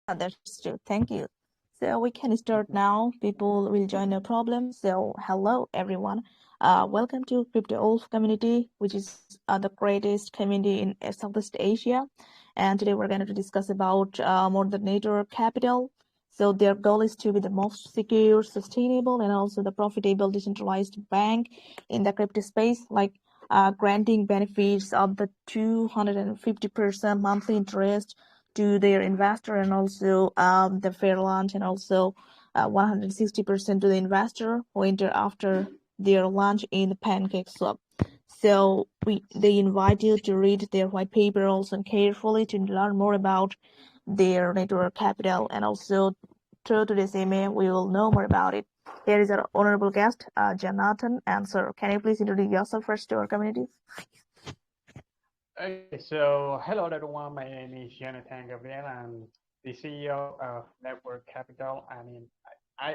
That's true. Thank you. So we can start now. People will join no problem. So hello everyone. Welcome to Crypto Wolf community, which is the greatest community in Southeast Asia. And today we're going to discuss about modern network capital. So their goal is to be the most secure, sustainable, and also the profitable decentralized bank in the crypto space, like granting benefits of the 250% monthly interest to their investor, and also the fairlaunch, and also 160% to the investor who enter after their launch in the Pancake Swap. So they invite you to read their white paper also carefully to learn more about their network capital, and also through today's email we will know more about it. Here is our honorable guest, Jhonattan. And sir, can you please introduce yourself first to our community? Okay, so hello everyone. My name is Jhonattan Gabriel. I'm the CEO of Network Capital.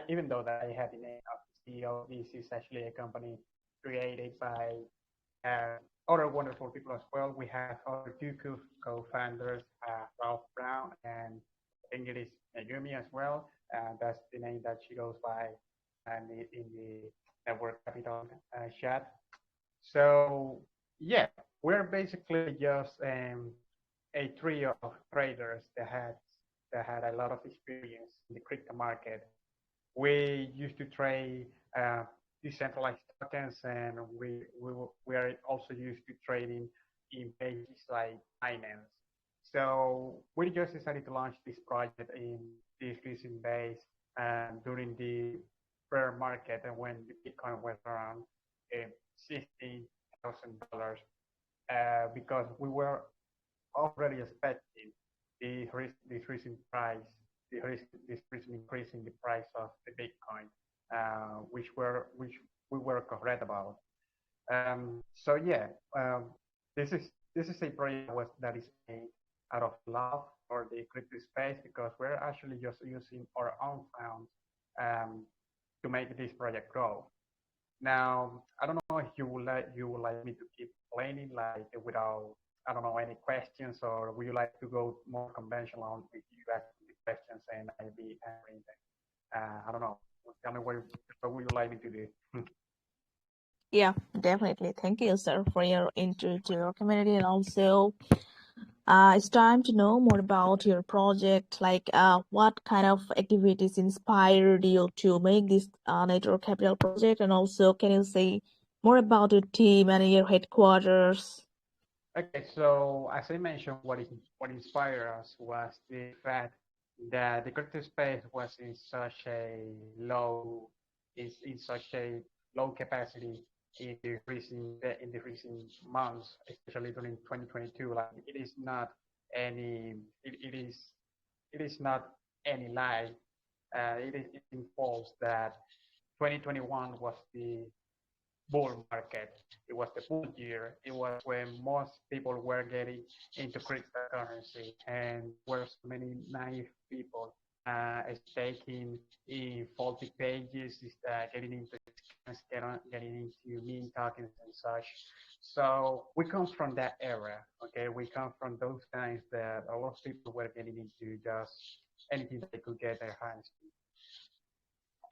Even though that I have the name of the CEO, this is actually a company created by other wonderful people as well. We have other two co-founders, Ralph Brown, and I think it is Megumi as well. That's the name that she goes by in the Network Capital chat. So yeah, we're basically just a trio of traders that had a lot of experience in the crypto market. We used to trade decentralized tokens, and we are also used to trading in pages like Binance. So we just decided to launch this project in this recent days during the bear market, and when the Bitcoin went around $60,000, because we were already expecting this recent price, this recent increase in the price of the Bitcoin, which we were correct about. So yeah, this is a project that is made out of love for the crypto space, because we're actually just using our own funds to make this project grow. Now, I don't know if you would like me to keep explaining like without, I don't know, any questions, or would you like to go more conventional on if you ask the questions and I'll be answering them? I don't know. Tell me what would you like me to do? Yeah, definitely. Thank you, sir, for your intro to your community, and also it's time to know more about your project, like what kind of activities inspired you to make this network capital project, and also can you say more about your team and your headquarters? Okay, so as I mentioned, what inspired us was the fact that the crypto space was in such a low capacity in the recent months, especially during 2022. Like it is not any lie. It involves that 2021 was the bull market. It was the bull year. It was when most people were getting into cryptocurrency, and were so many naive people staking in faulty pages, getting into scams, getting into meme tokens and such. So we come from that era. Okay, we come from those times that a lot of people were getting into just anything they could get their hands to.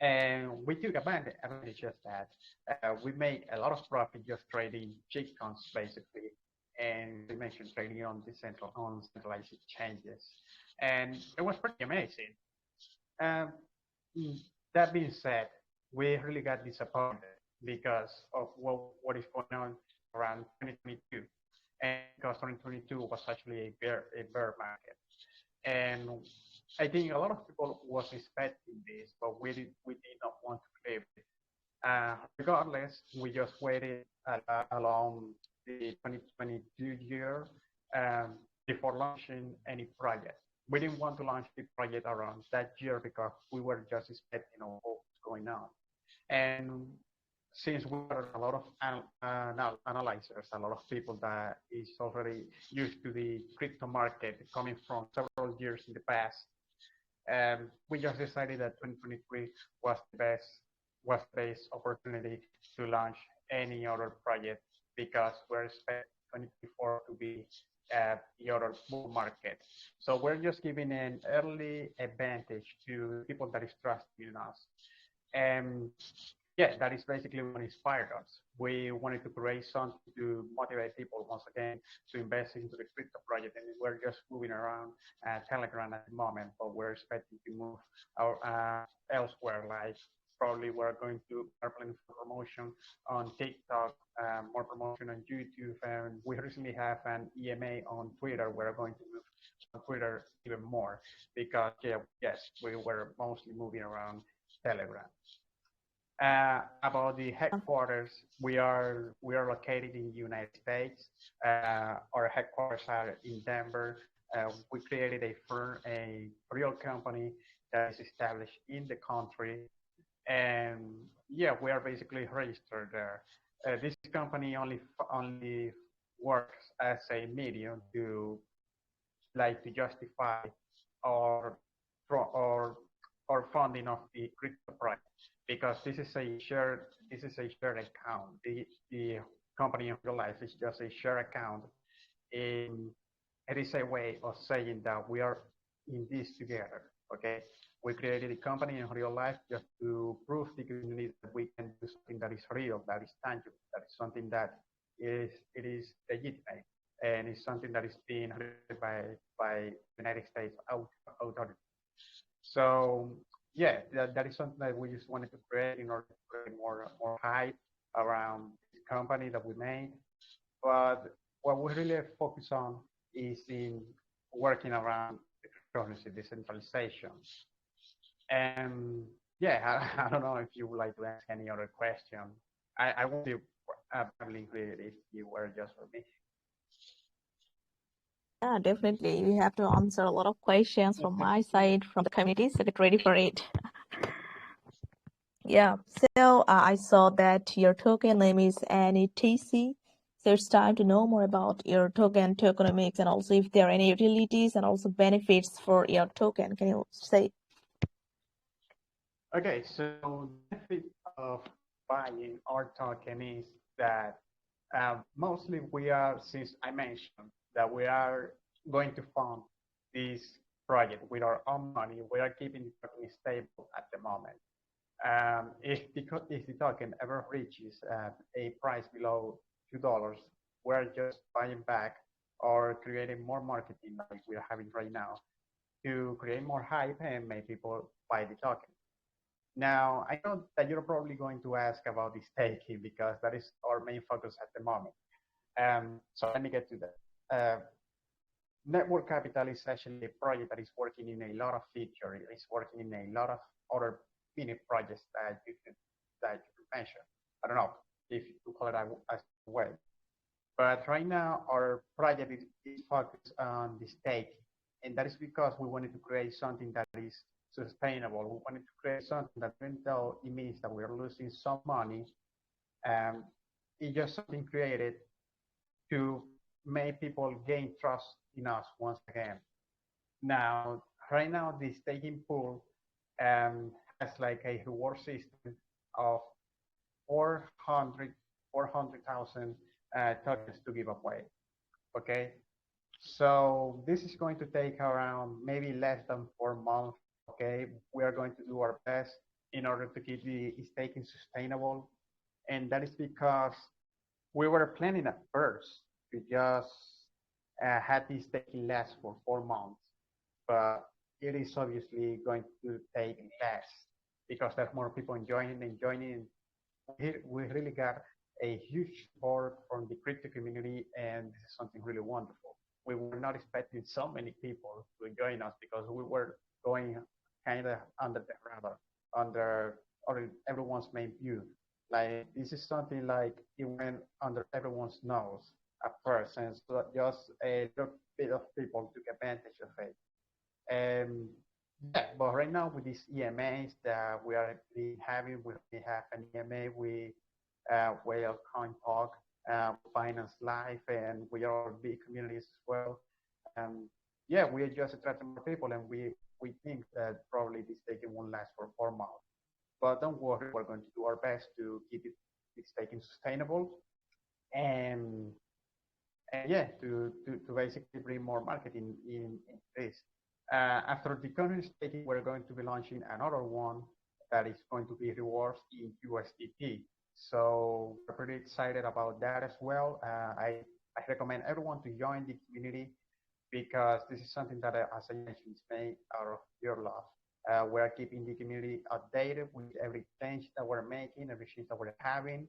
And we took advantage of that. We made a lot of profit just trading cheat coins, basically, and we mentioned trading on centralized exchanges, and it was pretty amazing. Um, that being said, we really got disappointed because of what is going on around 2022, and because 2022 was actually a bear market, and I think a lot of people was expecting this, but we did not want to believe it. Regardless, we just waited along the 2022 year before launching any project. We didn't want to launch the project around that year because we were just expecting what was going on. And since we are a lot of analyzers, a lot of people that is already used to the crypto market coming from several years in the past, we just decided that 2023 was the best opportunity to launch any other project, because we're expecting 2024 to be the other bull market. So we're just giving an early advantage to people that is trusting in us. And yeah, that is basically what inspired us. We wanted to create something to motivate people once again to invest into the crypto project, and we're just moving around Telegram at the moment, but we're expecting to move elsewhere. Like probably we're planning for promotion on TikTok, more promotion on YouTube, and we recently have an EMA on Twitter. We're going to move on Twitter even more because yes, we were mostly moving around Telegram. About the headquarters, we are located in the United States. Our headquarters are in Denver. We created a firm, a real company that is established in the country, and yeah, we are basically registered there. This company only works as a medium to to justify our or or funding of the crypto project because this is a shared account. The company in real life is just a shared account. In It is a way of saying that we are in this together. Okay, we created a company in real life just to prove the community that we can do something that is real, that is tangible, that is something that is legitimate, and it's something that is being regulated by United States authorities. So yeah, that is something that we just wanted to create in order to create more hype around this company that we made. But what we really focus on is in working around the cryptocurrency decentralization. And yeah, I don't know if you would like to ask any other question. I would be probably great if you were just for me. Yeah, definitely. We have to answer a lot of questions from my side, from the community, so get ready for it. Yeah, so I saw that your token name is NETC. So it's time to know more about your tokenomics, and also if there are any utilities and also benefits for your token. Can you say? Okay, so the benefit of buying our token is that mostly since I mentioned that we are going to fund this project with our own money, we are keeping the token stable at the moment. If the token ever reaches a price below $2, we're just buying back or creating more marketing like we're having right now to create more hype and make people buy the token. Now, I know that you're probably going to ask about the staking because that is our main focus at the moment. So let me get to that. Network Capital is actually a project that is working in a lot of features. It's working in a lot of other mini projects that you can mention. I don't know if you call it as well. But right now, our project is focused on the stake. And that is because we wanted to create something that is sustainable. We wanted to create something that even though it means that we're losing some money, um, it's just something created to make people gain trust in us once again. Now, right now, the staking pool has like a reward system of 400,000 tokens to give away. Okay, so this is going to take around maybe less than 4 months. Okay, we are going to do our best in order to keep the staking sustainable, and that is because we were planning at first to just had this taking less for 4 months, but it is obviously going to take less because there's more people joining and joining. We really got a huge support from the crypto community, and this is something really wonderful. We were not expecting so many people to join us because we were going kind of under the radar, under everyone's main view. Like this is something like it went under everyone's nose at first, and so just a little bit of people took advantage of it. And yeah, but right now with these EMAs that we are having, we have an EMA with Whale Coin Talk, Finance Live, and we are big communities as well. Yeah, we are just attracting more people, and we think that probably this taking won't last for 4 months. But don't worry, we're going to do our best to keep it taking sustainable. And and yeah, to basically bring more marketing in this. After the current staking, we're going to be launching another one that is going to be rewards in USDT. So we're pretty excited about that as well. I recommend everyone to join the community because this is something that, as I mentioned, is made out of your love. We're keeping the community updated with every change that we're making, every change that we're having.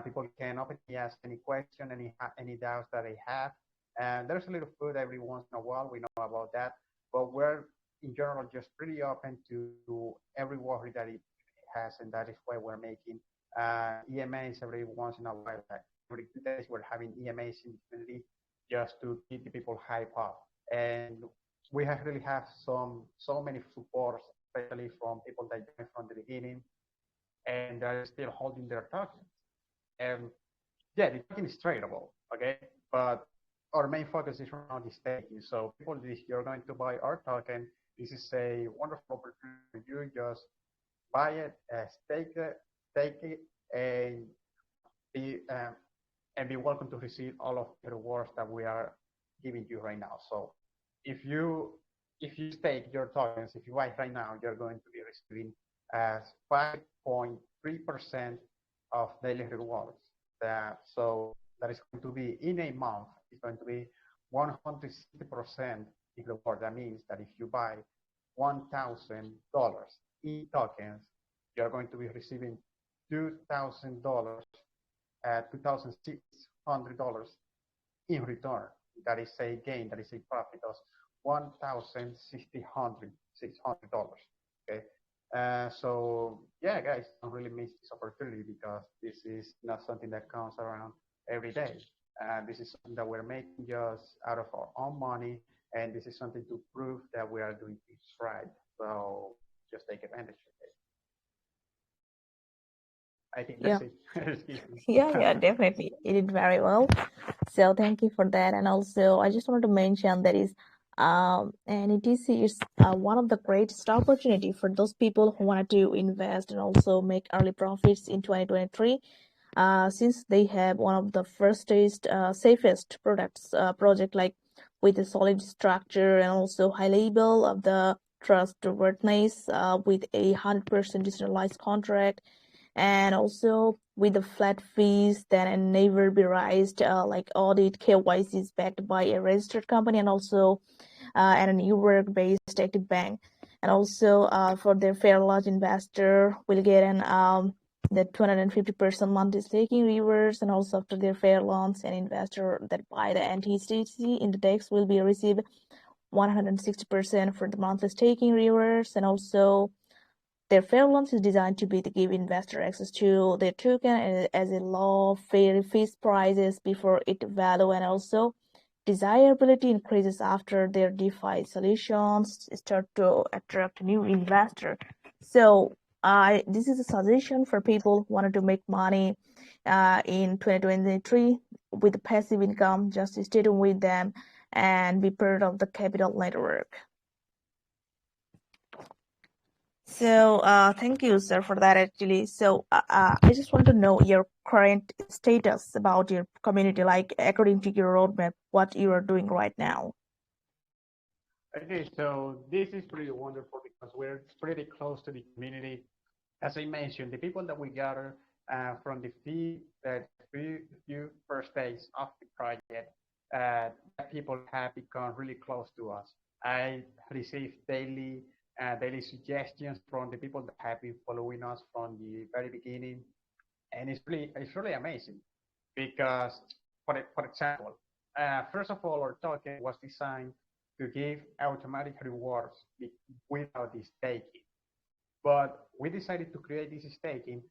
People can openly ask any question, any doubts that they have. And there's a little food every once in a while. We know about that, but we're in general just pretty open to every worry that it has, and that is why we're making EMAs every once in a while. Like every 2 days, we're having EMAs in the community just to keep the people hype up. And we have really have so many supports, especially from people that joined from the beginning and are still holding their tokens. And yeah, the token is tradable, okay? But our main focus is around the staking. So people, if you're going to buy our token, this is a wonderful opportunity for you. Just buy it, stake it, be um, and be welcome to receive all of the rewards that we are giving you right now. So if you if you stake your tokens, if you buy right now, you're going to be receiving as 5.3% of daily rewards. So that is going to be in a month. It's going to be 160% in reward. That means that if you buy $1,000 in tokens, you're going to be receiving $2,000 $2,600 in return. That is a gain, that is a profit of $1,600. Okay. So yeah, guys, don't really miss this opportunity because this is not something that comes around every day. This is something that we're making just out of our own money, and this is something to prove that we are doing things right. So just take advantage of it. I think Yeah. that's it. Excuse me. Yeah, definitely. You did very well. So thank you for that. And also, I just wanted to mention that is, and ETC is one of the greatest opportunity for those people who wanted to invest and also make early profits in 2023. Since they have one of the fastest, safest products project like with a solid structure and also high level of the trustworthiness with 100% decentralized contract and also with the flat fees that can never be raised, like audit KYC is backed by a registered company and also and a New York-based active bank. And also for their fairlaunch investor will get an the 250% monthly staking rewards, and also after their fairlaunch, an investor that buy the NTCC index will be received 160% for the monthly staking rewards, and also their fairlaunch is designed to be to give investor access to their token as a low, fair fixed prices before it value, and also desirability increases after their DeFi solutions start to attract new investors. So this is a suggestion for people who wanted to make money in 2023 with passive income. Just stay tuned with them and be part of the capital network. So thank you, sir, for that actually. So I just want to know your current status about your community, like according to your roadmap, what you are doing right now. Okay, so this is pretty wonderful because we're pretty close to the community. As I mentioned, the people that we gather from the few first days of the project, that people have become really close to us. I receive daily suggestions from the people that have been following us from the very beginning, and it's really amazing because, for example, first of all, our token was designed to give automatic rewards without the staking. But we decided to create this staking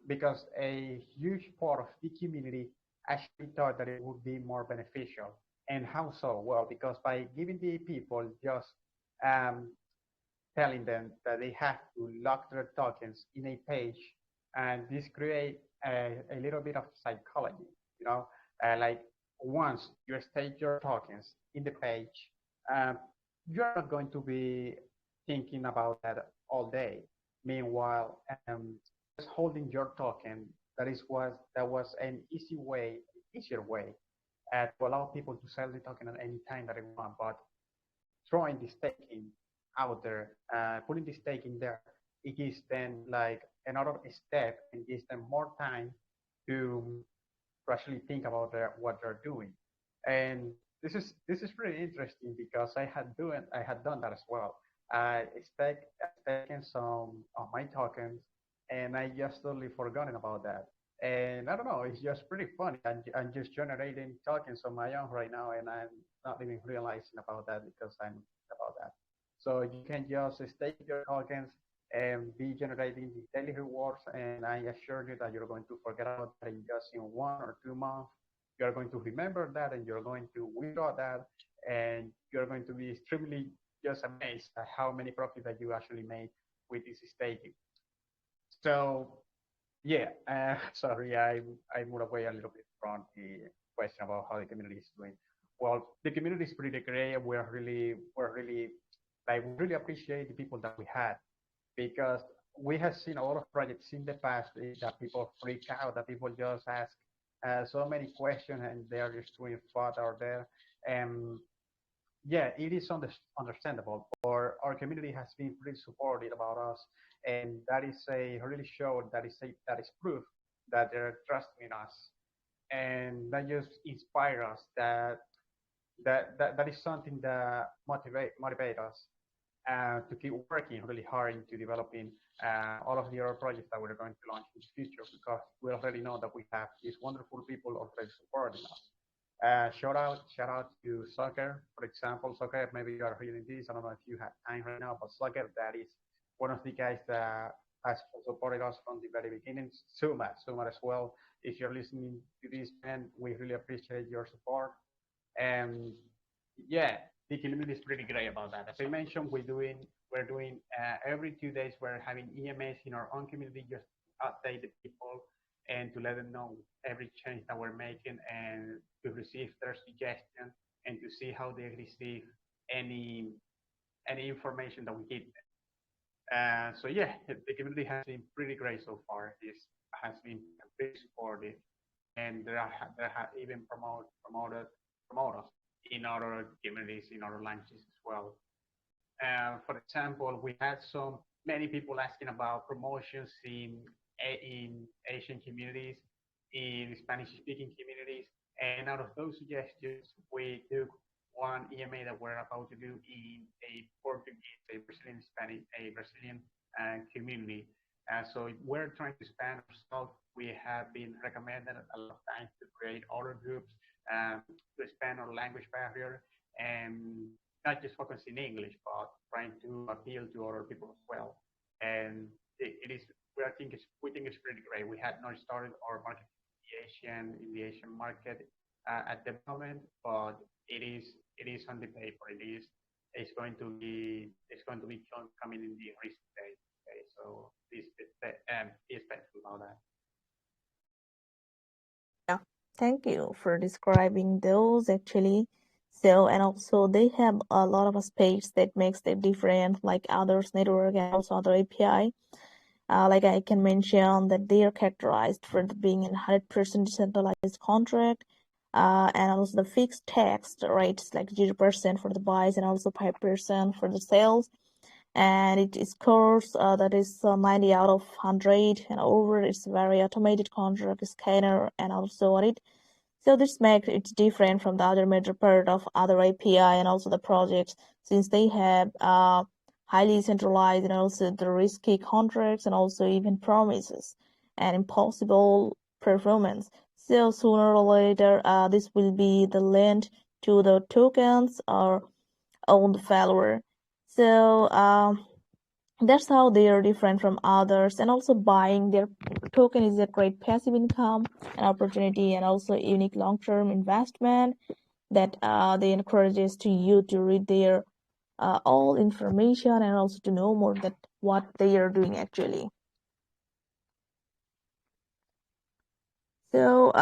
because a huge part of the community actually thought that it would be more beneficial. And how so? Well, because by giving the people just um, telling them that they have to lock their tokens in a page, and this create a little bit of psychology, you know, like once you stake your tokens in the page, um, you're not going to be thinking about that all day. Meanwhile, just holding your token, that was an easier way to allow people to sell the token at any time that they want. But throwing the staking out there, putting the staking there, it gives them like another step and gives them more time to actually think about what they're doing. And this is pretty interesting because I had done that as well. I staking some of my tokens, and I just totally forgotten about that. And I don't know, it's just pretty funny. I'm just generating tokens on my own right now, and I'm not even realizing about that because I'm about that. So you can just stake your tokens and be generating the daily rewards. And I assure you that you're going to forget about that in just in 1 or 2 months. You're going to remember that and you're going to withdraw that. And you're going to be extremely just amazed at how many profit that you actually made with this staking. So yeah, sorry, I moved away a little bit from the question about how the community is doing. Well, the community is pretty great. We really appreciate the people that we had because we have seen a lot of projects in the past that people freak out, that people just ask so many questions and they're just doing fraud out there. And yeah, it is understandable. Our community has been pretty supportive about us, and that is a really show that is proof that they're trusting in us, and that just inspire us. That is something that motivate us to keep working really hard into developing all of the other projects that we're going to launch in the future because we already know that we have these wonderful people already supporting us. Shout out to Soccer, for example. Soccer, maybe you are reading this. I don't know if you have time right now, but Soccer, that is one of the guys that has supported us from the very beginning. Suma as well. If you're listening to this, man, we really appreciate your support. And yeah, the community is pretty great about that. As I mentioned, we're doing every 2 days. We're having EMAs in our own community, just update the people and to let them know every change that we're making and to receive their suggestions and to see how they receive any any information that we give them. So yeah, the community has been pretty great so far. It has been pretty supportive, and there have even promoted us in other communities in other languages as well. For example, we had so many people asking about promotions in Asian communities, in Spanish-speaking communities, and out of those suggestions, we took one EMA that we're about to do in a Portuguese, a Brazilian Spanish, a Brazilian community. So we're trying to expand ourselves. We have been recommended a lot of times to create other groups to expand our language barrier and not just focus in English, but trying to appeal to other people as well. And it is, we think it's pretty great. We had not started our market in the Asian market at the moment, but it is on the paper. It's going to be coming in the recent days. Okay, so please be expectful about that. Yeah, thank you for describing those actually. So, and also they have a lot of aspects that makes them different, like others network and also other API. Like I can mention that they are characterized for being a 100% decentralized contract, and also the fixed text rates like 0% for the buys and also 5% for the sales. And it scores that is 90 out of 100 and over. It's very automated contract scanner and also audit. So this makes it different from the other major part of other API and also the projects since they have highly centralized and also the risky contracts and also even promises and impossible performance. So sooner or later, this will be the lend to the tokens or owned follower. So that's how they are different from others. And also buying their token is a great passive income, an opportunity, and also unique long-term investment that they encourages to you to read their all information and also to know more that what they are doing actually. So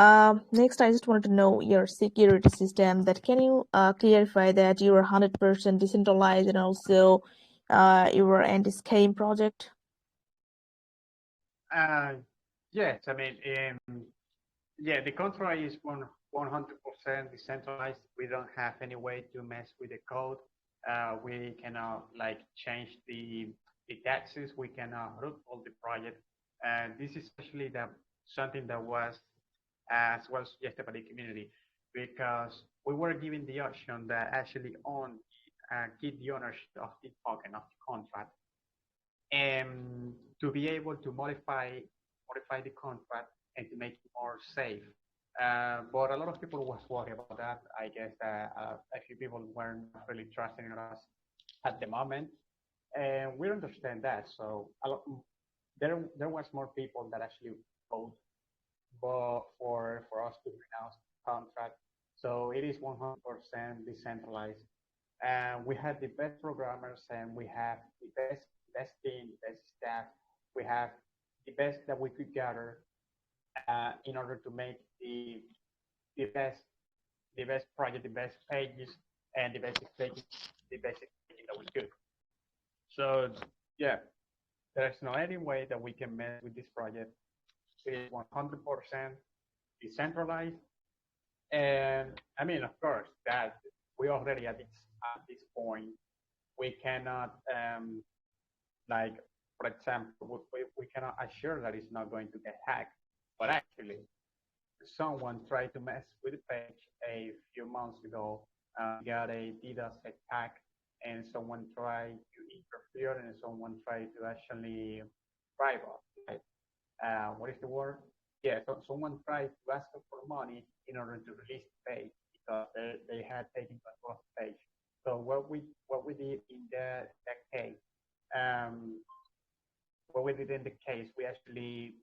next, I just wanted to know your security system. That can you clarify that you are 100% decentralized and also you are anti-scam project? Yes, I mean, yeah, the contract is 100% decentralized. We don't have any way to mess with the code. We cannot like change the taxes. We cannot root all the project. And this is actually something that was as well suggested by the community because we were given the option that actually keep the ownership of the token of the contract and to be able to modify the contract and to make it more safe. But a lot of people was worried about that. I guess a few people weren't really trusting in us at the moment, and we understand that. So there was more people that actually vote for us to renounce the contract. So it is 100% decentralized. And we have the best programmers and we have the best team, the best staff. We have the best that we could gather in order to make the best project, the best pages, and the basic pages, that we could. So yeah, there's no any way that we can mess with this project. It is 100% decentralized, and I mean, of course, that we already at this point, we cannot like, for example, we cannot assure that it's not going to get hacked, but actually, someone tried to mess with the page a few months ago, got a DDoS attack, and someone tried to interfere, and someone tried to actually bribe us. Right? What is the word? Yeah, so someone tried to ask us for money in order to release the page because they had taken control of the page. So what we did in that case, what we did in the case, we actually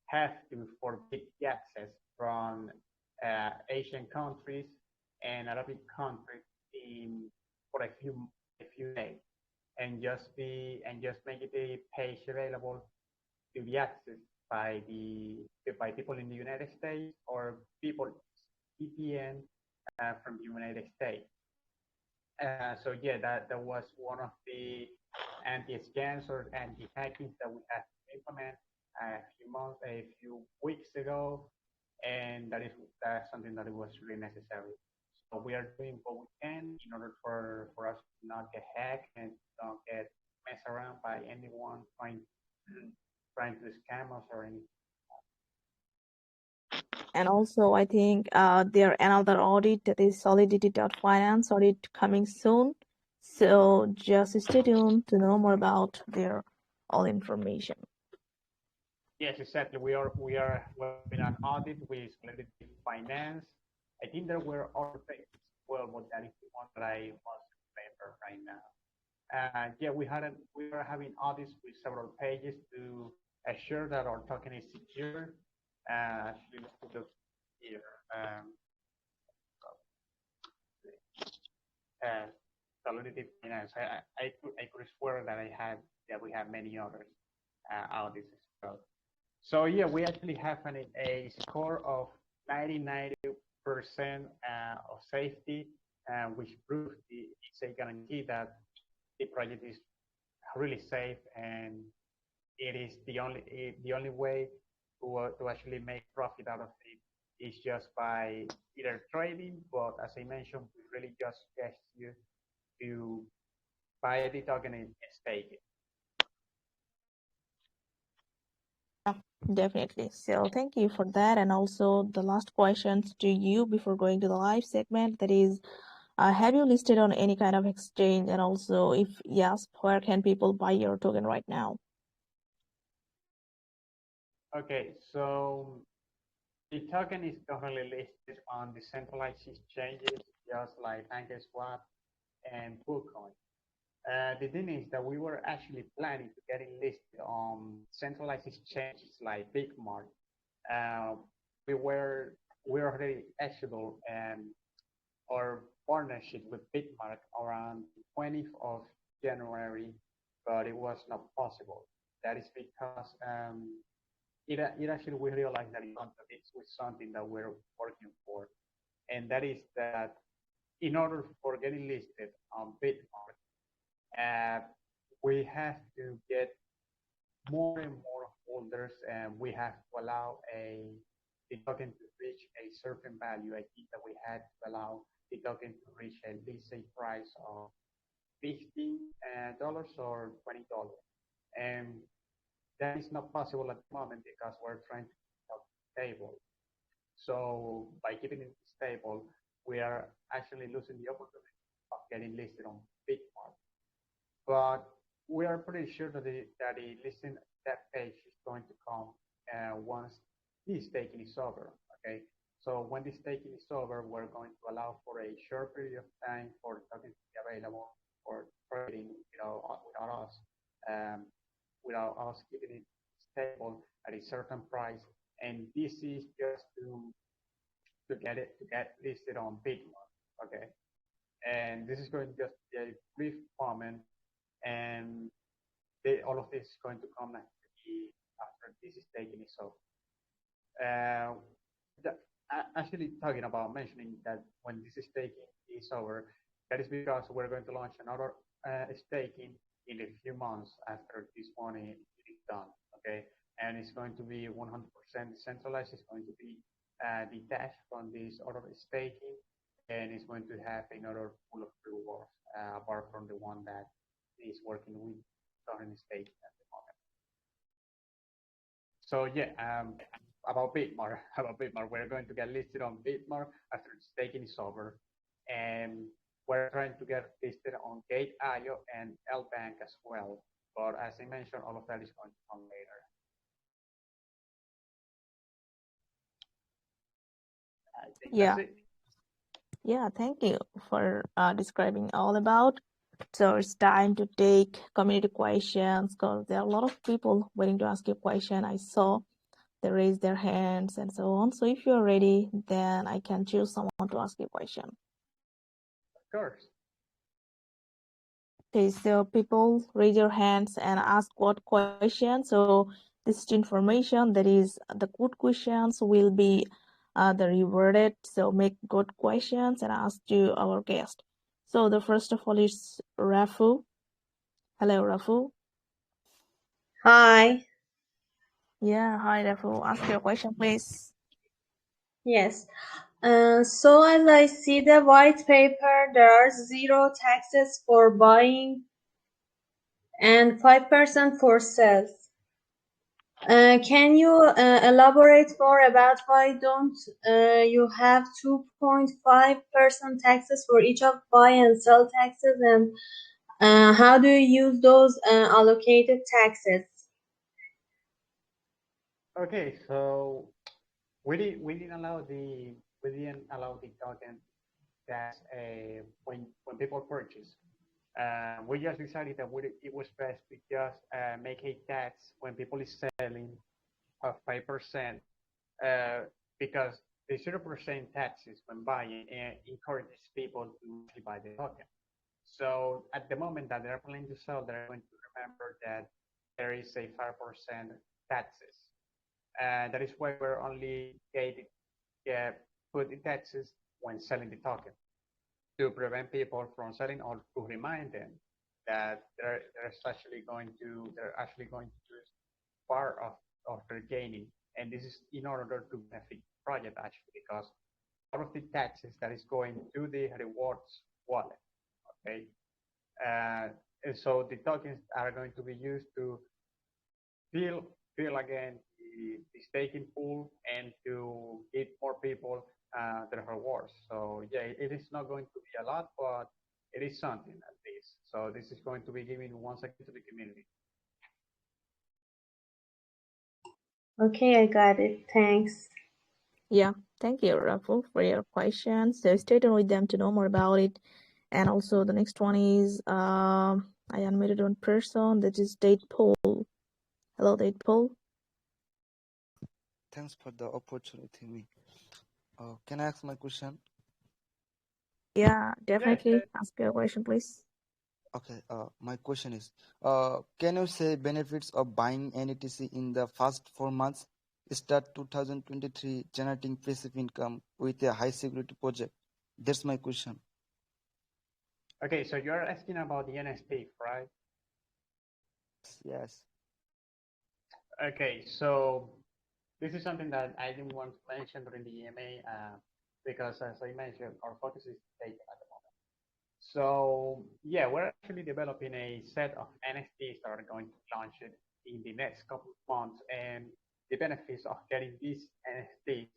have to forbid the access from Asian countries and Arabic countries for a few days, and just make the page available to be accessed by people in the United States or people VPN from the United States. So yeah, that was one of the anti-scams or anti-hackings that we had to implement a few weeks ago, and that's something that it was really necessary. So we are doing what we can in order for us to not get hacked and not get messed around by anyone trying to scam us or anything. And also, I think there another audit that is Solidity.finance audit coming soon. So just stay tuned to know more about their all information. Yes, exactly. We are in an audit with Solidity Finance. I think there were other things as well, but that is the one that I want to remember right now. Yeah, we are having audits with several pages to assure that our token is secure. Actually, let's look here. Solidity Finance. I could swear that we have many others audits as well. So yeah, we actually have a score of 99% of safety, which proves it's a guarantee that the project is really safe, and it is the only way to actually make profit out of it is just by either trading, but as I mentioned, we really just suggest you to buy the token and stake it. Definitely. So thank you for that. And also the last questions to you before going to the live segment, that is, have you listed on any kind of exchange? And also, if yes, where can people buy your token right now? Okay, so the token is currently listed on decentralized exchanges, just like Pancake Swap and Poolcoin. The thing is that we were actually planning to get it listed on centralized exchanges like Bitmart. We already scheduled our partnership with Bitmart around the 20th of January, but it was not possible. That is because it actually we realized that it contradicts with something that we're working for, and that is that in order for getting listed on Bitmart, we have to get more and more holders, and we have to allow the token to reach a certain value. I think that we had to allow the token to reach at least a price of $15 or $20. And that is not possible at the moment because we're trying to keep it stable. So by keeping it stable, we are actually losing the opportunity of getting listed on Bitmark. But we are pretty sure that the listing that page is going to come once this staking is over. Okay, so when this staking is over, we're going to allow for a short period of time for tokens to be available for trading, without us keeping it stable at a certain price. And this is just to get listed on Bitcoin. Okay, and this is going to just be a brief moment, and all of this is going to come after this is taken is over. Actually, talking about mentioning that when this staking is over, that is because we're going to launch another staking in a few months after this money is done. Okay, and it's going to be 100% decentralized. It's going to be detached from this other staking, and it's going to have another pool of rewards apart from the one that is working with current staking at the moment. So yeah, about Bitmark, we're going to get listed on Bitmark after the staking is over, and we're trying to get listed on Gate.io and LBank as well. But as I mentioned, all of that is going to come later. I think that's it. Yeah, thank you for describing all about. So it's time to take community questions because there are a lot of people waiting to ask you a question. I saw they raise their hands and so on. So if you're ready, then I can choose someone to ask you a question. Of course. Okay, so people raise your hands and ask what question. So this information, that is the good questions will be the rewarded. So make good questions and ask to our guest. So the first of all is Rafu. Hello, Rafu. Hi. Yeah, hi, Rafu. Ask your question, please. Yes. So as I see the white paper, there are 0 taxes for buying and 5% for sales. Can you elaborate more about why don't you have 2.5% taxes for each of buy and sell taxes, and how do you use those allocated taxes? Okay, so we didn't allow the token tax when people purchase. We just decided that it was best to just make a tax when people is selling of 5%, because the 0% taxes when buying encourages people to actually buy the token. So at the moment that they're planning to sell, they're going to remember that there is a 5% taxes. That is why we're only put the taxes when selling the token, to prevent people from selling or to remind them that they're actually going to lose part of their gaining. And this is in order to benefit the project actually, because all of the taxes that is going to the rewards wallet. Okay, and so the tokens are going to be used to fill again the staking pool and to give more people their rewards. So yeah, it is not going to be a lot, but it is something at least. So this is going to be given once again to the community. Okay, I got it. Thanks. Yeah, thank you, Rafu, for your question. So stay tuned with them to know more about it. And also the next one is I unmuted one person, that is Date Paul. Hello, Date Paul. Thanks for the opportunity. Can I ask my question? Yeah, definitely. Ask your question, please. Okay. My question is, can you say benefits of buying NETC in the first 4 months? Start 2023 generating passive income with a high security project. That's my question. Okay, so you're asking about the NFT, right? Yes. Okay, so this is something that I didn't want to mention during the EMA because, as I mentioned, our focus is data at the moment. So yeah, we're actually developing a set of NFTs that are going to launch it in the next couple of months. And the benefits of getting these NFTs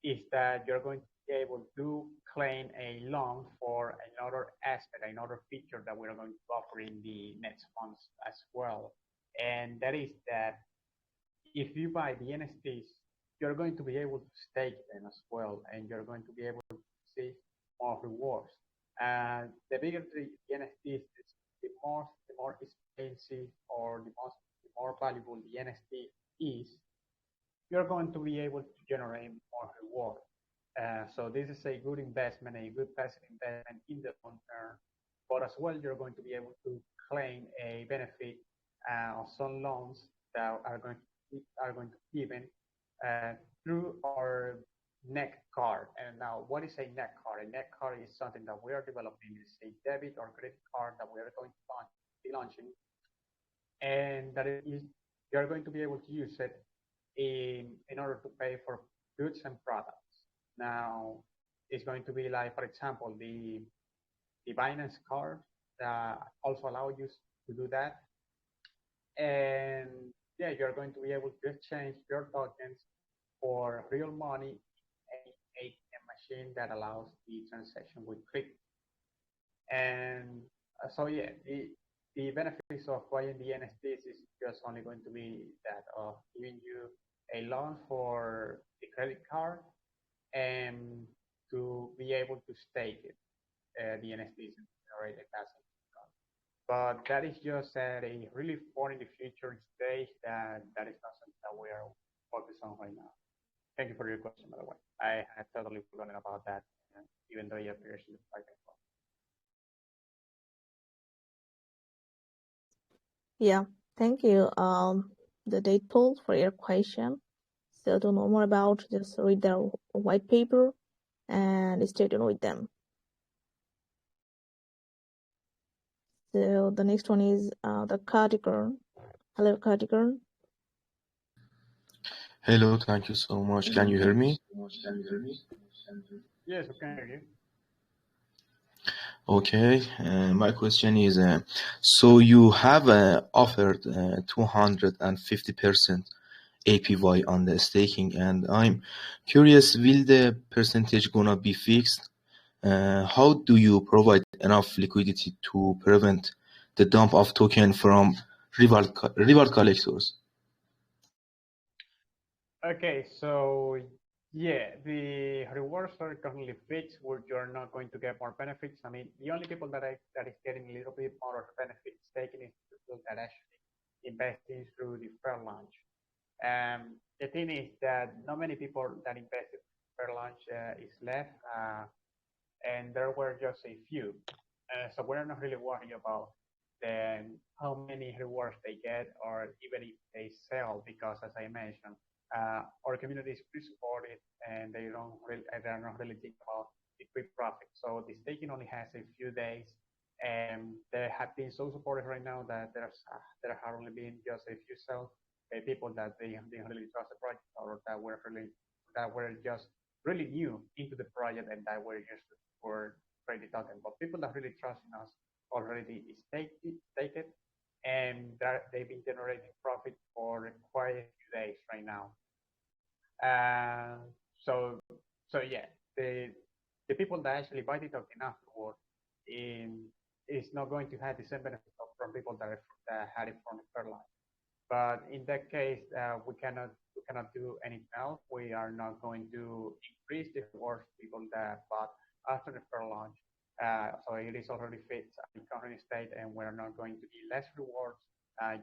is that you're going to be able to claim a loan for another aspect, another feature that we're going to offer in the next months as well. And that is that if you buy the NFTs, you're going to be able to stake them as well, and you're going to be able to see more rewards. And the bigger the NFTs, the more expensive or the more valuable the NFT is, you're going to be able to generate more reward. So this is a good investment, a good passive investment in the long term. But as well, you're going to be able to claim a benefit of some loans that are going to be given through our neck card. And now, what is a neck card? A neck card is something that we are developing. It's a debit or credit card that we are going to be launching, and that is you're going to be able to use it in order to pay for goods and products. Now, it's going to be like, for example, the Binance card that also allow you to do that. And yeah, you're going to be able to exchange your tokens for real money in a ATM machine that allows the transaction with click. And so yeah, the benefits of buying the NFTs is just only going to be that of giving you a loan for the credit card and to be able to stake it, the NFTs and generate a passive income. But that is just at a really far in the future stage that is not something that we are focused on right now. Thank you for your question, by the way. I had totally forgotten about that, even though it appears in the slide. Yeah, thank you, the Deadpool, for your question. So to know more about, just read the white paper and stay tuned with them. So the next one is the Cardigan. Hello, Cardigan. Hello, thank you so much. Can you hear me? Yes, we can hear you. Okay, my question is, so you have offered 250% APY on the staking, and I'm curious, will the percentage gonna be fixed? How do you provide enough liquidity to prevent the dump of token from reward collectors? Okay, so yeah, the rewards are currently fixed where you're not going to get more benefits. I mean, the only people that is getting a little bit more of benefits taken is people that actually investing through the fairlaunch. The thing is that not many people that invested in fairlaunch is left, and there were just a few. So we're not really worried about how many rewards they get or even if they sell, because as I mentioned, our community is pretty supportive and they're not really thinking about the quick profit. So the staking only has a few days, and they have been so supportive right now that there have only been just a few sales, people that they didn't really trust the project or that were just really new into the project and that were just for credit token. But people that really trust in us already staked it, and they've been generating profit for quite a few days right now. Uh, so so yeah, the people that actually buy the token afterward is not going to have the same benefit from people that had it from the fairline. But in that case, we cannot do anything else. We are not going to increase the rewards to people that bought after the fair launch. So it is already fixed in current state, and we're not going to be less rewards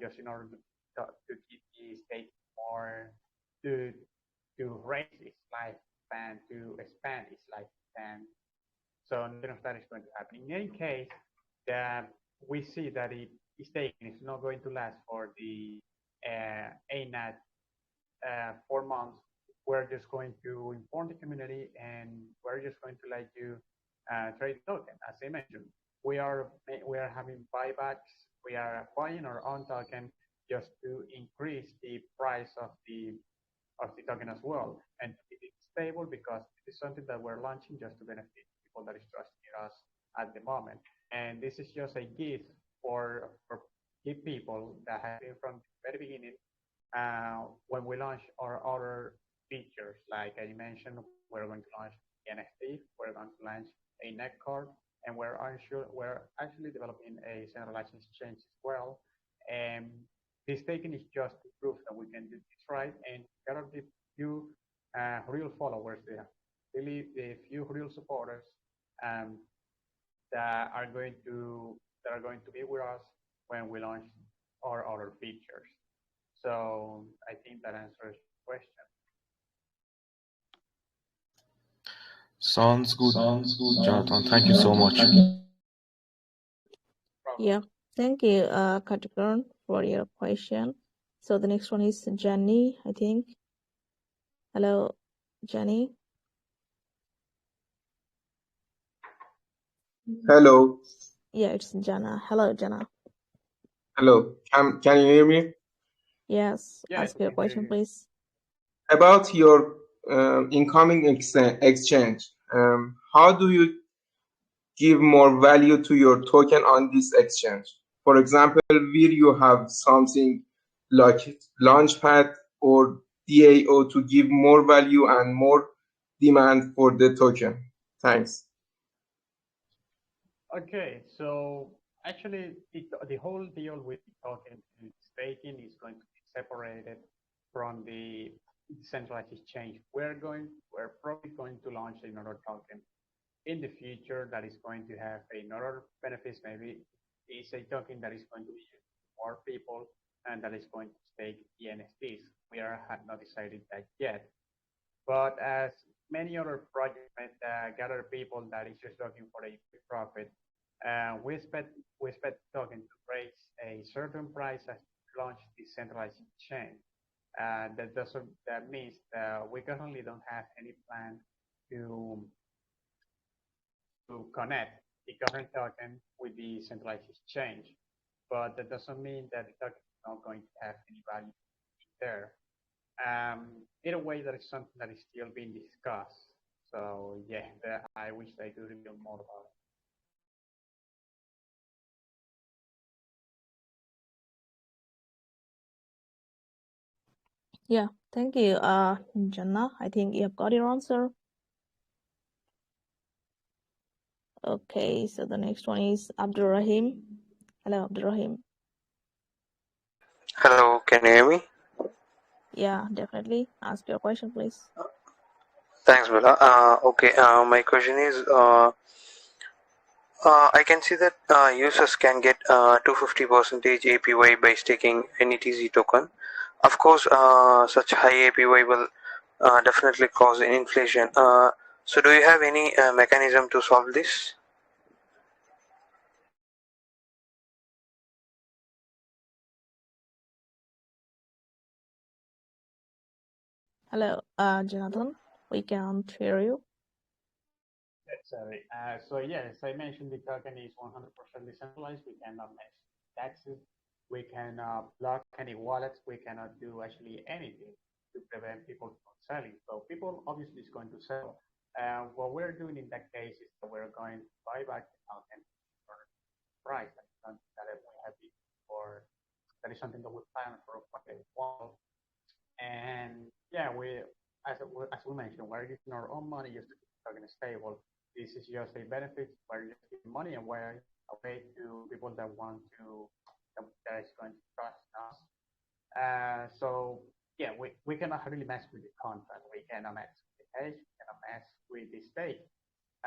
just in order to keep the state more to raise its lifespan, to expand its lifespan. So nothing of that is going to happen. In any case, that we see that it is taken, it's not going to last for the ANAT 4 months. We're just going to inform the community and we're just going to let you trade the token. As I mentioned, we are having buybacks. We are buying our own token just to increase the price of the token as well, and to keep it stable because it is something that we're launching just to benefit people that is trusting us at the moment. And this is just a gift for give people that have been from the very beginning when we launch our other features. Like I mentioned, we're going to launch NFT, we're going to launch a net card, and we're actually developing a centralized exchange as well. And this taking is just to prove that we can do this right and get the few real followers there, really the few real supporters um, that are going to be with us when we launch our other features. So I think that answers your question. Sounds good, Jonathan. Thank you so much. Yeah, thank you, Katakan, for your question. So the next one is Jenny, I think. Hello, Jenny. Hello. Yeah, it's Jana. Hello, Jana. Hello. Can you hear me? Yes, Yeah, ask we your can hear question, you. please. About your incoming exchange, how do you give more value to your token on this exchange? For example, will you have something like Launchpad or DAO to give more value and more demand for the token? Thanks. Okay, so actually, the whole deal with the token and staking is going to be separated from the decentralized exchange. We're probably going to launch another token in the future that is going to have another benefits. Maybe it's a token that is going to be used by more people and that is going to stake the NFTs. We have not decided that yet. But as many other projects gather people that is just looking for a quick profit, we expect token to raise a certain price as we launch the centralized chain. That means that we currently don't have any plan to connect the current token with the centralized exchange. But that doesn't mean that the token is not going to have any value there. In a way, that is something that is still being discussed. So yeah, I wish they could reveal more about it. Yeah, thank you, Jana. I think you have got your answer. Okay, so the next one is Abdurrahim. Hello, Abdurrahim. Hello, can you hear me? Yeah, definitely. Ask your question, please. Thanks, Bella. Okay, my question is I can see that users can get 250% APY by staking any TZ token. Of course, such high APY will definitely cause an inflation. So, do you have any mechanism to solve this? Hello, Jonathan. We can't hear you. Sorry. So yeah, as I mentioned, the token is 100% decentralized. We cannot manage taxes. We cannot block any wallets. We cannot do actually anything to prevent people from selling. So people obviously is going to sell. What we're doing in that case is that we're going to buy back the token for price. That is something that we have for. That is something that we plan for quite a while. And yeah, as we mentioned, we're using our own money just to keep the token stable. This is just a benefit. We're just giving money away to people that want to that is going to trust us. So yeah, we cannot really mess with the contract. We cannot mess with the hedge. We cannot mess with the stake.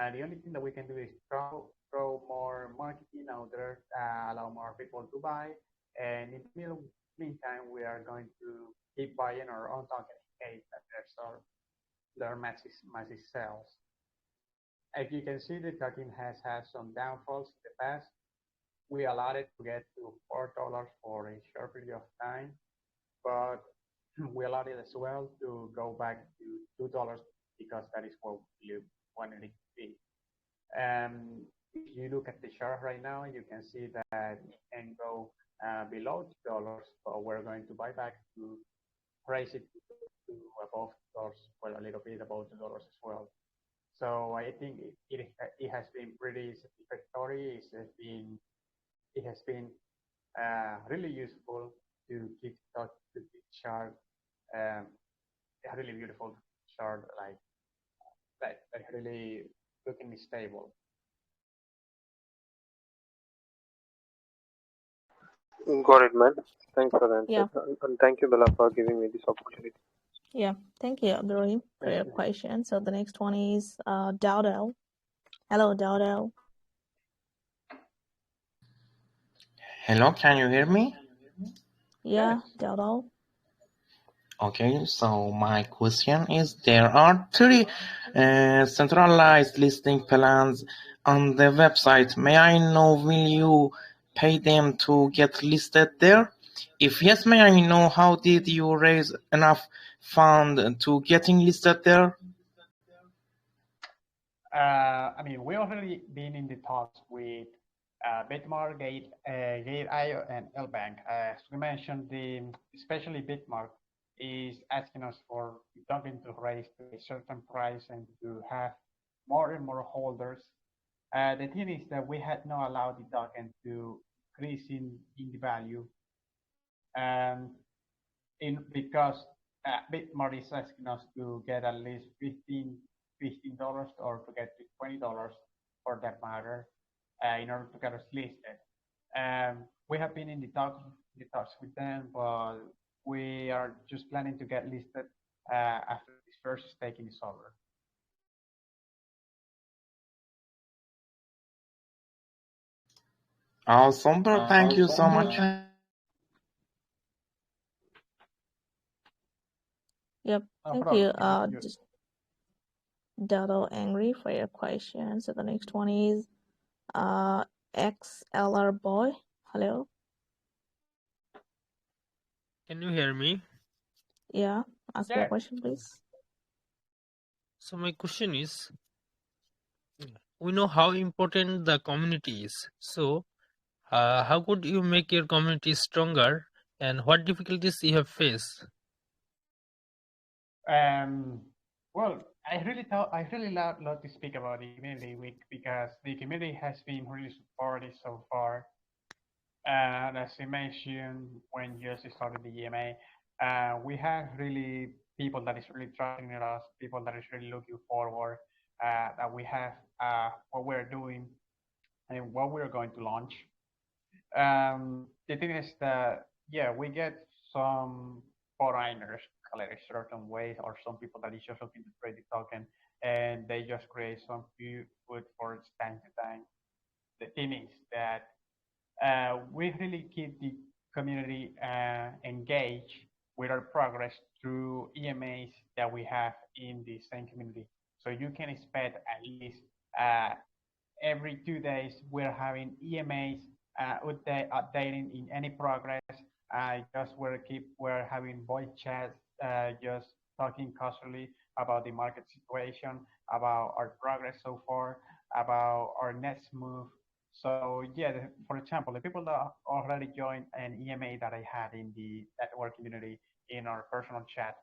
And the only thing that we can do is throw more marketing out there, allow more people to buy. And in the meantime, we are going to keep buying our own token in case that there are massive sales. As you can see, the token has had some downfalls in the past. We allowed it to get to $4 for a short period of time, but we allowed it as well to go back to $2 because that is what we wanted it to be. If you look at the chart right now, you can see that it can go below $2, but we're going to buy back to raise it to above $2, well, a little bit above $2 as well. So I think it has been pretty satisfactory. It has been really useful to keep touch with the chart. Um, a really beautiful chart, like that really looking stable. Got it, man. Thanks for the Yeah, answer. And thank you, Bella, for giving me this opportunity. yeah. Thank you, Abdurrahim, for your question. So the next one is Dodo. Hello, Dodo. Hello, can you hear me? Yeah, Yes. Dodo. Okay, so my question is, there are three centralized listing plans on the website. May I know, will you pay them to get listed there? If yes, may I know how did you raise enough fund to getting listed there? I mean, we already been in the talks with Bitmark, Gate.io, and Lbank. As we mentioned, especially Bitmark is asking us for token to raise to a certain price and to have more and more holders. The thing is that we had not allowed the token to increase in the value, um, because Bitmark is asking us to get at least $15 or to get to $20 for that matter, in order to get us listed. We have been in the talks with them, but we are just planning to get listed after this first staking is over. Awesome, bro. Thank you so much. Yep. No Thank problem. you, just Dodo Angry for your question. So the next one is XLR Boy. Hello. Can you hear me? Yeah. Ask your Yes. question, please. So my question is, we know how important the community is. So how could you make your community stronger, and what difficulties you have faced? Um, well, I really love to speak about the community week because the community has been really supportive so far. And as I mentioned when you just started the EMA, we have really people that is really trusting in us, people that is really looking forward that we have what we're doing and what we're going to launch. The thing is that, yeah, we get some foreigners, call it a certain way, or some people that is just looking to trade the token, and they just create some few food for time to time. The thing is that we really keep the community engaged with our progress through EMAs that we have in the same community. So you can expect at least uh, every 2 days we're having EMAs updating in any progress. We're having voice chats, just talking casually about the market situation, about our progress so far, about our next move. So yeah, for example, the people that already joined an EMA that I had in the network community in our personal chat,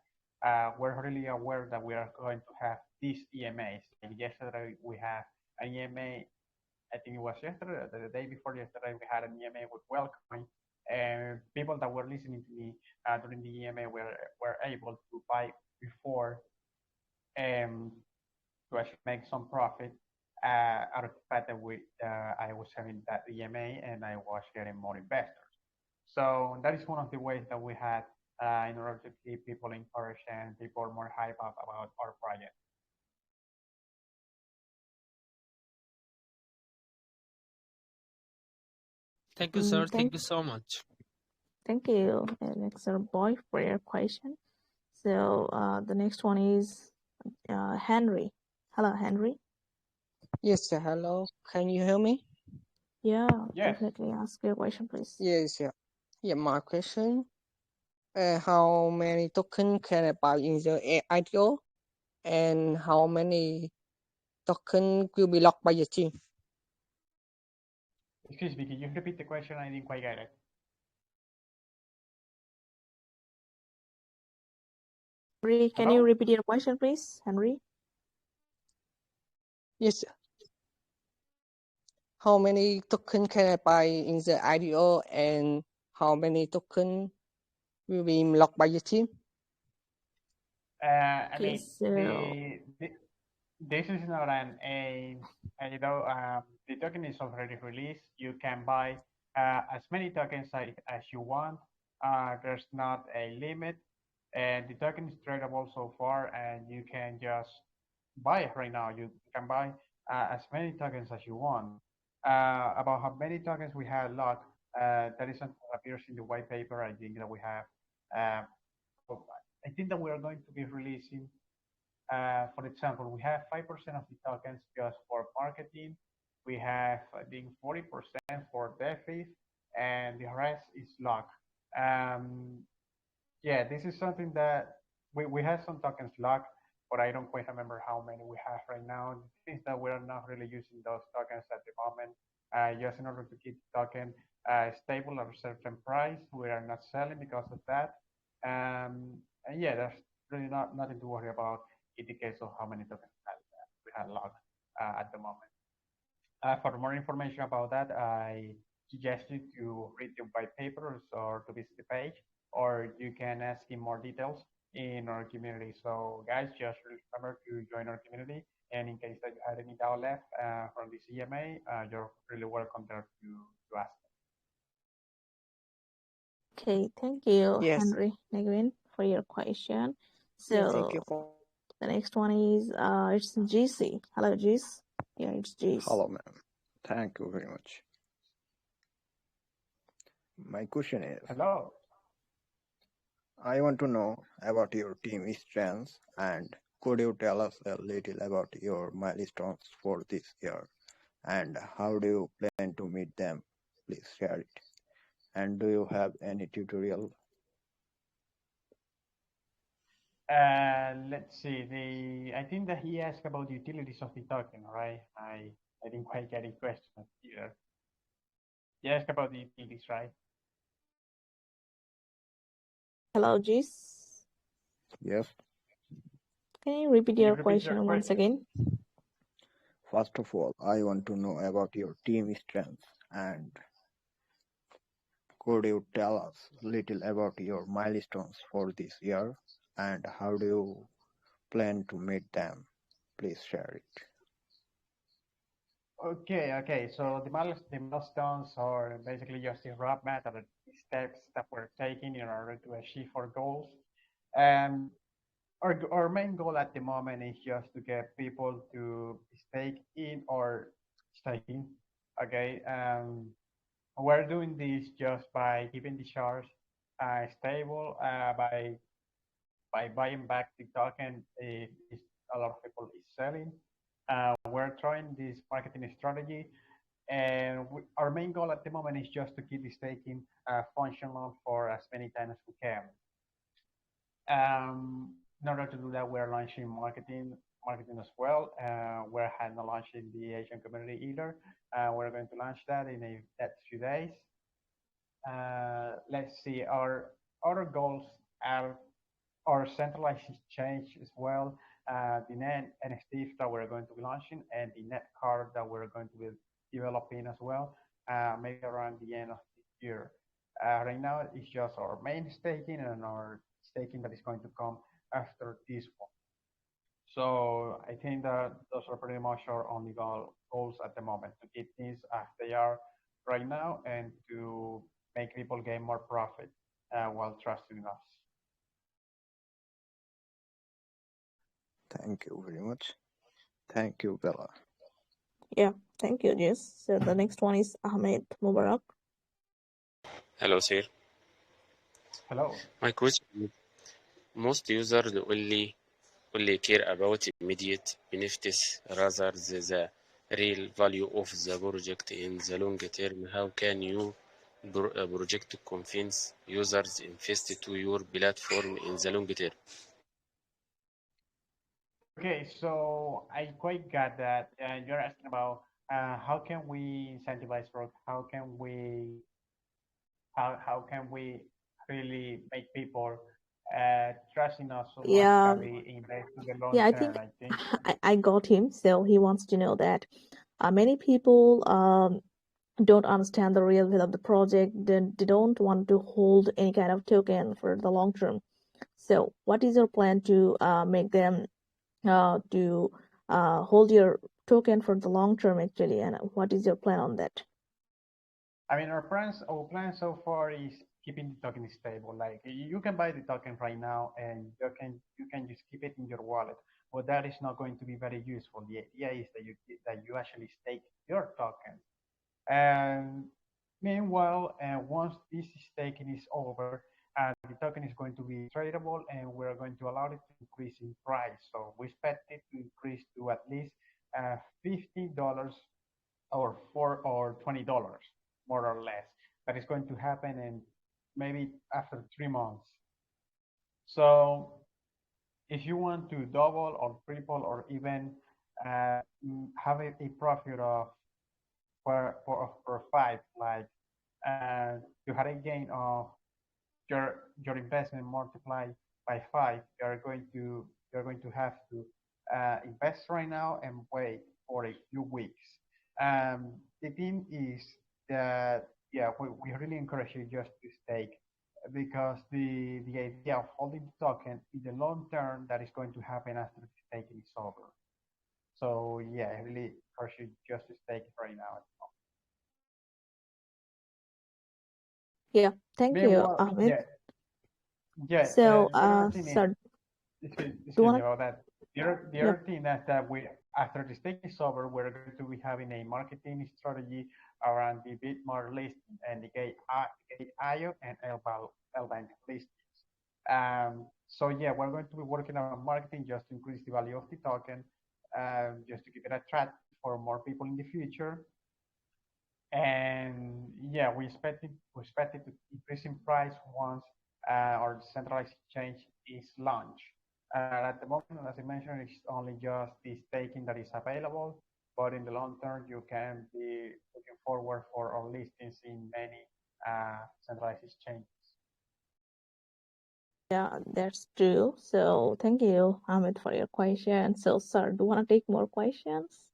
we're really aware that we are going to have these EMAs. Like yesterday, we have an EMA. I think it was yesterday, the day before yesterday, we had an EMA with welcoming, and people that were listening to me during the EMA were able to buy before, um, to actually make some profit out of the fact that I was having that EMA and I was getting more investors. So that is one of the ways that we had in order to keep people encouraged and people more hype up about our project. Thank you, sir. Thank Thank you so much. you, Alexa Boy, for your question. So the next one is Henry. Hello, Henry. Yes, sir. Hello. Can you hear me? Yeah, Yes. definitely ask your question, please. Yes, yeah. Yeah, my question. How many token can I buy in the IDO? And how many token will be locked by the team? Excuse me, can you repeat the question? I didn't quite get it. Henry, can you Hello? repeat your question, please, Henry? Yes. How many token can I buy in the IDO and how many token will be locked by the team? I Okay, mean, so this is not the token is already released. You can buy as many tokens as you want. There's not a limit, and the token is tradable so far, and you can just buy it right now. You can buy as many tokens as you want. About how many tokens we have locked, that is something that appears in the white paper. I think that we have. Uh, I think that we are going to be releasing for example, we have 5% of the tokens just for marketing. We have, I think, 40% for DeFi, and the rest is locked. Um, yeah, this is something that we have some tokens locked, but I don't quite remember how many we have right now. The thing is that we're not really using those tokens at the moment, just in order to keep the token stable at a certain price. We are not selling because of that. And yeah, there's really nothing to worry about in the case of how many tokens we have locked at the moment. For more information about that, I suggest you to read the white papers or to visit the page, or you can ask in more details in our community. So guys, just remember to join our community. And in case that you had any doubt left from the CMA, you're really welcome there to ask. okay, thank you, Yes. Henry Negrin, for your question. Yeah, thank So you for. the next one is it's GC. Hello, GC. Yeah, it's GC. Hello, ma'am. Thank you very much. My question is, Hello. I want to know about your team strengths and could you tell us a little about your milestones for this year and how do you plan to meet them? Please share it. And do you have any tutorial? Let's see. I think that he asked about the utilities of the token, right? I didn't quite get his question here. He asked about the utilities, right? Hello, GC. Yes. Can you repeat Can you your repeat your question once again? First of all, I want to know about your team strengths and could you tell us a little about your milestones for this year and how do you plan to meet them? Please share it. Okay. So the milestones are basically just the roadmap or the steps that we're taking in order to achieve our goals. And our main goal at the moment is just to get people to stake in or staking. Okay. We're doing this just by keeping the shares stable, by buying back the token if a lot of people is selling. We're trying this marketing strategy, and our main goal at the moment is just to keep the staking functional for as many times as we can. In order to do that, we're launching marketing as well. We're not launching the Asian community either. We're going to launch that in a next few days. Let's see, our other goals are our centralized exchange as well, the net NFT that we're going to be launching, and the net card that we're going to be developing as well, maybe around the end of this year. Right now, it's just our main staking and our staking that is going to come after this one. So I think that those are pretty much our only goals at the moment, to keep things as they are right now and to make people gain more profit while trusting us. Thank you very much. Thank you, Bella. Yeah, thank you, Jess. So the next one is Ahmed Mubarak. Hello, sir. Hello. My question is, most users only care about immediate benefits rather than the real value of the project in the long term. How can you project convince users invest to your platform in the long term? Okay, so I quite got that. You're asking about how can we incentivize growth? How can we really make people trusting us so much Yeah, that we invest in the long yeah, I term, think I think. I got him. So he wants to know that many people don't understand the real value of the project. They don't want to hold any kind of token for the long term. So what is your plan to make them to hold your token for the long term actually, and what is your plan on that? I mean, our plan so far is keeping the token stable. Like you can buy the token right now, and you can just keep it in your wallet. But that is not going to be very useful. The idea is that you actually stake your token. And meanwhile, once this staking is over, the token is going to be tradable, and we're going to allow it to increase in price. So we expect it to increase to at least $50 or $20, more or less. That is going to happen in maybe after 3 months. So if you want to double or triple or even have a profit of for five, like you had a gain of your investment multiplied by five, you're going to have to invest right now and wait for a few weeks. The thing is that yeah, we really encourage you just to stake because the idea of holding the token in the long term that is going to happen after the staking is over. So yeah, I really encourage you just to stake it right now. Yeah, thank you, Meanwhile, Ahmed. yeah. So The other thing is, sir, do you excuse me want about that. The other to? thing is that we, after the stake is over, we're going to be having a marketing strategy around the Bitmart listing and the Gate IO and LBank listings. So yeah, we're going to be working on marketing just to increase the value of the token, just to keep it attractive for more people in the future. And yeah, we expect it to increase in price once our decentralized exchange is launched. At the moment, as I mentioned, it's only just the staking that is available, but in the long term, you can be looking forward for our listings in many centralized exchanges. Yeah, that's true. So thank you, Ahmed, for your question. So sir, do you want to take more questions?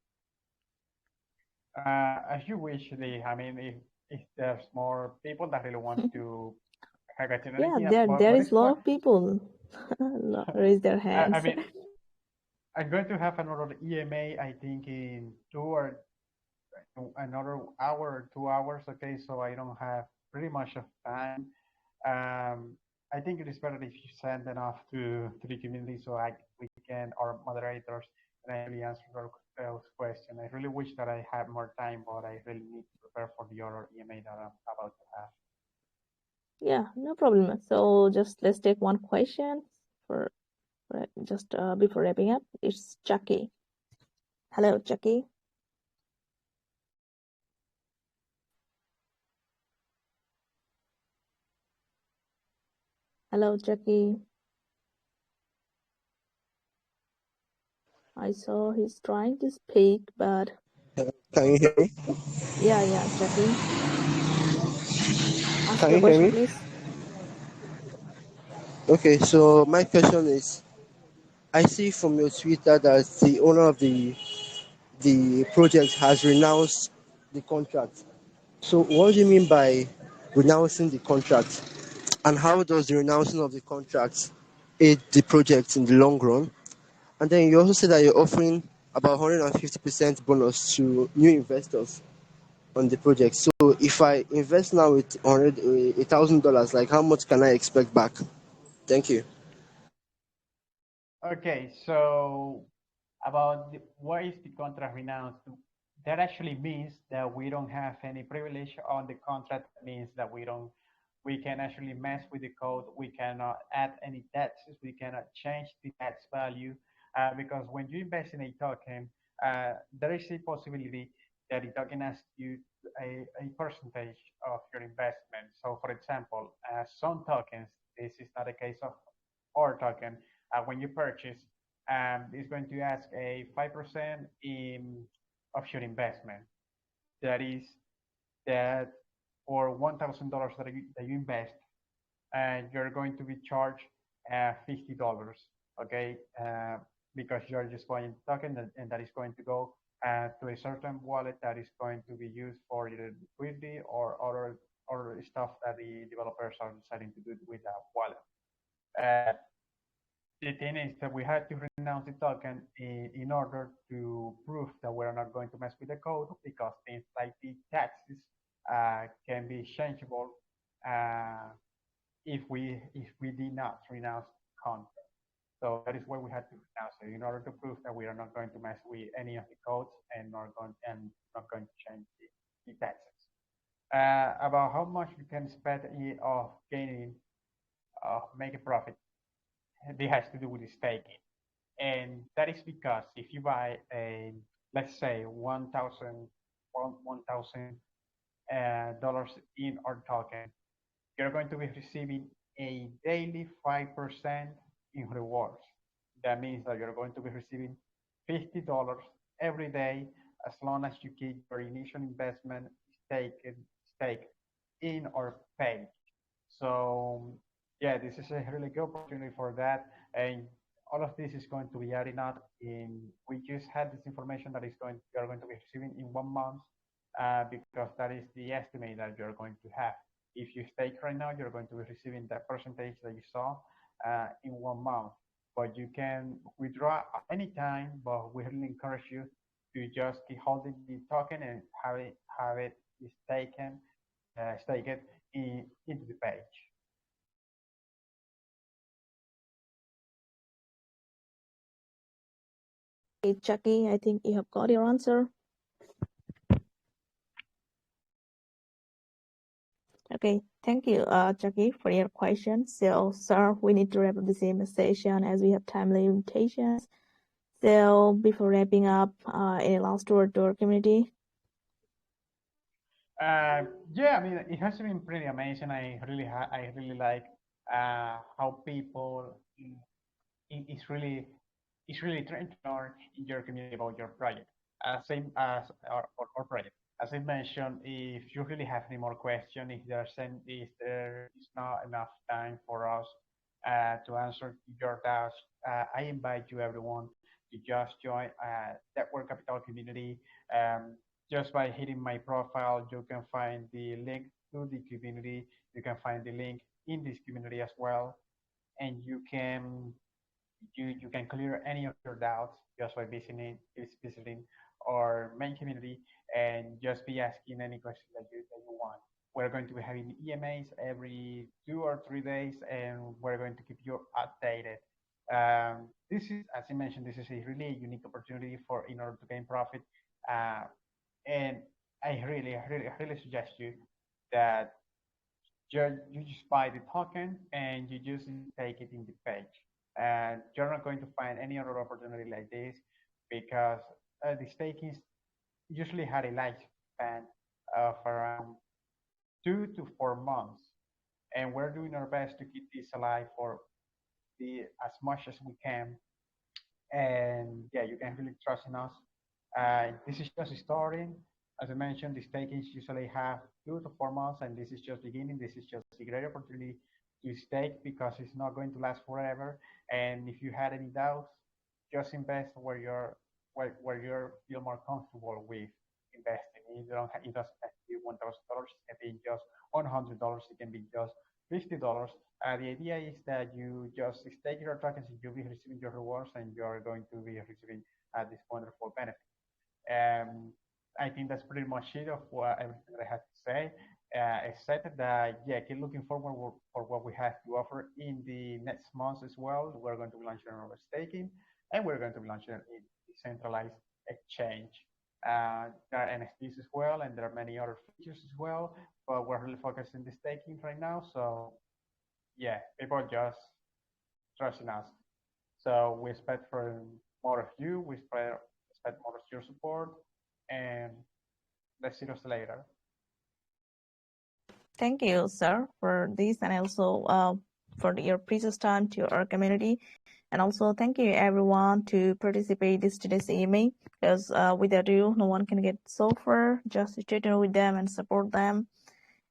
As you wish, I mean, if there's more people that really want to get to know Yeah, anything, there what is is a lot what of people raise their I hands. mean, I'm going to have another EMA, I think, in another hour or 2 hours. Okay, so I don't have pretty much of time. I think it is better if you send enough to the community so we can, our moderators, can actually answer those questions. I really wish that I had more time, but I really need to prepare for the other EMA that I'm about to have. Yeah, no problem. So just let's take one question for just before wrapping up. It's Jackie. Hello, Jackie. Hello, Jackie. I saw he's trying to speak, but Can you hear me? yeah, Jackie. Ask Can your you hear question, me? please. Okay, so my question is, I see from your Twitter that the owner of the project has renounced the contract. So what do you mean by renouncing the contract? And how does the renouncing of the contract aid the project in the long run? And then you also said that you're offering about 150% bonus to new investors on the project. So if I invest now with $1,000, like how much can I expect back? Thank you. Okay, so about what is the contract renounced? That actually means that we don't have any privilege on the contract. That means that we can actually mess with the code. We cannot add any taxes. We cannot change the tax value because when you invest in a token, there is a possibility that the token asks you a percentage of your investment. So, for example, some tokens, this is not a case of our token, when you purchase, it's going to ask a 5% in of your investment. That is that for $1,000 that you invest, and you're going to be charged $50, okay? Because you're just buying token and that is going to go to a certain wallet that is going to be used for either liquidity or other stuff that the developers are deciding to do with that wallet. The thing is that we had to renounce the token in order to prove that we're not going to mess with the code, because things like the taxes can be changeable if we did not renounce contract. So that is why we had to renounce it, in order to prove that we are not going to mess with any of the codes and not going to change the taxes. About how much we can expect of gaining, make a profit, this has to do with the staking. And that is because if you buy a, let's say, $1,000 in our token, you're going to be receiving a daily 5% in rewards. That means that you're going to be receiving $50 every day, as long as you keep your initial investment staked in our page. So yeah, this is a really good opportunity for that. And all of this is going to be adding up we just had this information that you're going to be receiving in 1 month, because that is the estimate that you're going to have. If you stake right now, you're going to be receiving that percentage that you saw in 1 month. But you can withdraw at any time, but we really encourage you to just keep holding the token and have it staked into the page. Hey, Chucky, I think you have got your answer. Okay, thank you, Chucky, for your question. So, sir, we need to wrap up the same session as we have time limitations. So, before wrapping up, any last word to our community? Yeah, I mean, it has been pretty amazing. I really like how people it's really trying to learn in your community about your project. Same as our project. As I mentioned, if you really have any more questions, if there is not enough time for us to answer your doubts, I invite you everyone to just join Network Capital community. Just by hitting my profile, you can find the link to the community. You can find the link in this community as well, and you can clear any of your doubts just by visiting our main community and just be asking any question that you want. We're going to be having EMAs every 2 or 3 days, and we're going to keep you updated. This is, as I mentioned, this is a really unique opportunity in order to gain profit. And I really suggest you that you just buy the token and you just take it in the page. And you're not going to find any other opportunity like this, because the staking usually had a lifespan of around 2 to 4 months. And we're doing our best to keep this alive for as much as we can. And yeah, you can really trust in us. This is just starting. As I mentioned, the stakings usually have 2 to 4 months, and this is just beginning. This is just a great opportunity to stake, because it's not going to last forever. And if you had any doubts, just invest where you feel more comfortable with investing. It doesn't have to be $1,000. It can be just $100. It can be just $50. The idea is that you just stake your tokens and you'll be receiving your rewards, and you're going to be receiving this wonderful benefit. I think that's pretty much it of everything that I have to say. Except that, yeah, keep looking forward for what we have to offer in the next months as well. We're going to be launching our staking, and we're going to be launching a decentralized exchange. There are NFTs as well, and there are many other features as well, but we're really focused on the staking right now. So yeah, people just trust in us. So we expect for more of you. We expect more of your support, and let's see us later. Thank you, sir, for this, and also for your precious time to our community. And also thank you everyone to participate in today's EMA, because without you, no one can get so far. Just stay tuned with them and support them.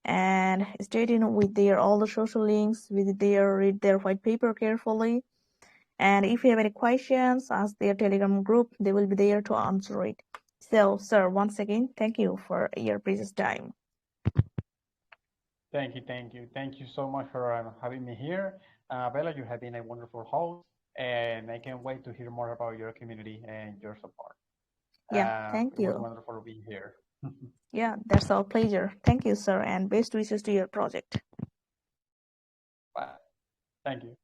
and stay tuned with their all the social links, read their white paper carefully. And if you have any questions, ask their Telegram group. They will be there to answer it. So, sir, once again, thank you for your precious time. Thank you so much for having me here. Bella, you have been a wonderful host, and I can't wait to hear more about your community and your support. Yeah, thank It was you. wonderful being here. Yeah, that's our pleasure. Thank you, sir, and best wishes to your project. Bye. Thank you.